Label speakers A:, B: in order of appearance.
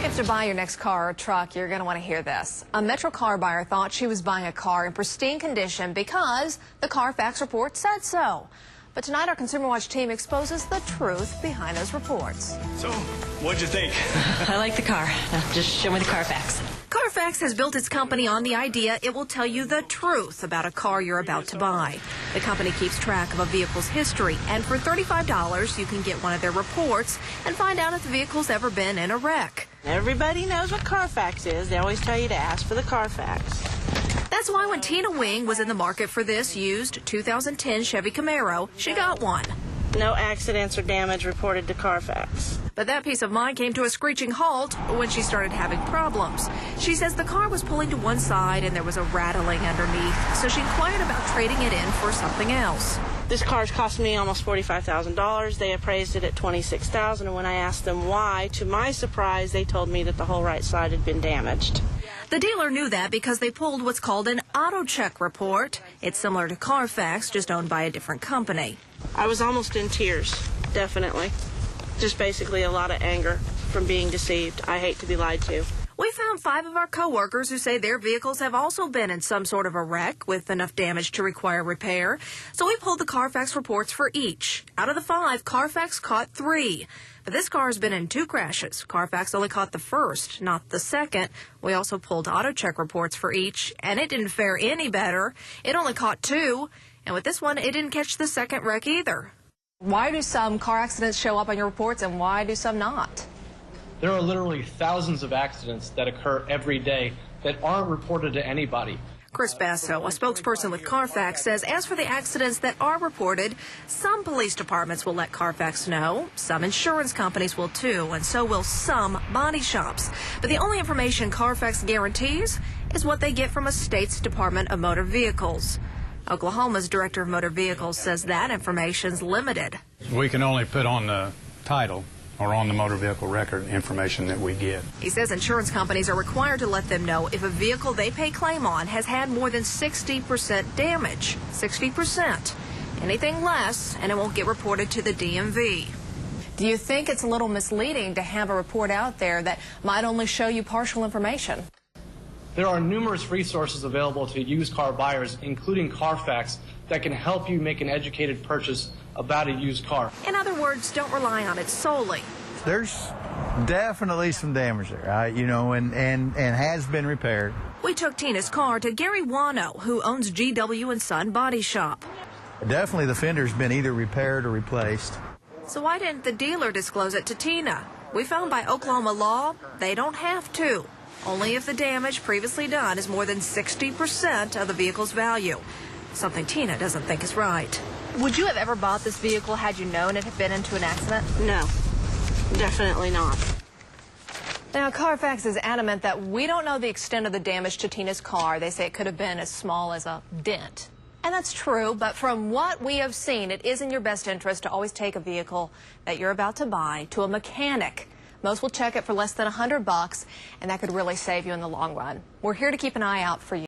A: If to buy your next car or truck, you're going to want to hear this. A Metro car buyer thought she was buying a car in pristine condition because the CARFAX report said so. But tonight, our Consumer Watch team exposes the truth behind those reports.
B: So, what'd you think?
C: I like the car. Now, just show me the CARFAX.
A: CARFAX has built its company on the idea it will tell you the truth about a car you're about to buy. The company keeps track of a vehicle's history, and for $35, you can get one of their reports and find out if the vehicle's ever been in a wreck.
D: Everybody knows what CARFAX is. They always tell you to ask for the CARFAX.
A: That's why when Tina Wing was in the market for this used 2010 Chevy Camaro, she got one.
D: No accidents or damage reported to CARFAX.
A: But that peace of mind came to a screeching halt when she started having problems. She says the car was pulling to one side and there was a rattling underneath, so she inquired about trading it in for something else.
D: This car's cost me almost $45,000. They appraised it at $26,000, and when I asked them why, to my surprise, they told me that the whole right side had been damaged.
A: The dealer knew that because they pulled what's called an auto check report. It's similar to CARFAX, just owned by a different company.
D: I was almost in tears, definitely. Just basically a lot of anger from being deceived. I hate to be lied to.
A: We found 5 of our coworkers who say their vehicles have also been in some sort of a wreck with enough damage to require repair. So we pulled the CARFAX reports for each. Out of the 5, CARFAX caught 3. But this car has been in 2 crashes. CARFAX only caught the first, not the second. We also pulled auto check reports for each, and it didn't fare any better. It only caught 2. And with this one, it didn't catch the second wreck either. Why do some car accidents show up on your reports and why do some not?
E: There are literally thousands of accidents that occur every day that aren't reported to anybody.
A: Chris Basso, a spokesperson with CARFAX, says as for the accidents that are reported, some police departments will let CARFAX know, some insurance companies will too, and so will some body shops. But the only information CARFAX guarantees is what they get from a state's Department of Motor Vehicles. Oklahoma's Director of Motor Vehicles says that information's limited.
F: We can only put on the title or on the motor vehicle record information that we get.
A: He says insurance companies are required to let them know if a vehicle they pay claim on has had more than 60% damage. 60%. Anything less, and it won't get reported to the DMV. Do you think it's a little misleading to have a report out there that might only show you partial information?
E: There are numerous resources available to used car buyers, including CARFAX, that can help you make an educated purchase about a used car.
A: In other words, don't rely on it solely.
G: There's definitely some damage there, and has been repaired.
A: We took Tina's car to Gary Wano, who owns GW & Son Body Shop.
G: Definitely the fender's been either repaired or replaced.
A: So why didn't the dealer disclose it to Tina? We found by Oklahoma law, they don't have to. Only if the damage previously done is more than 60% of the vehicle's value. Something Tina doesn't think is right. Would you have ever bought this vehicle had you known it had been into an accident?
D: No, definitely not.
A: Now, CARFAX is adamant that we don't know the extent of the damage to Tina's car. They say it could have been as small as a dent. And that's true, but from what we have seen, it is in your best interest to always take a vehicle that you're about to buy to a mechanic. Most will check it for less than $100, and that could really save you in the long run. We're here to keep an eye out for you.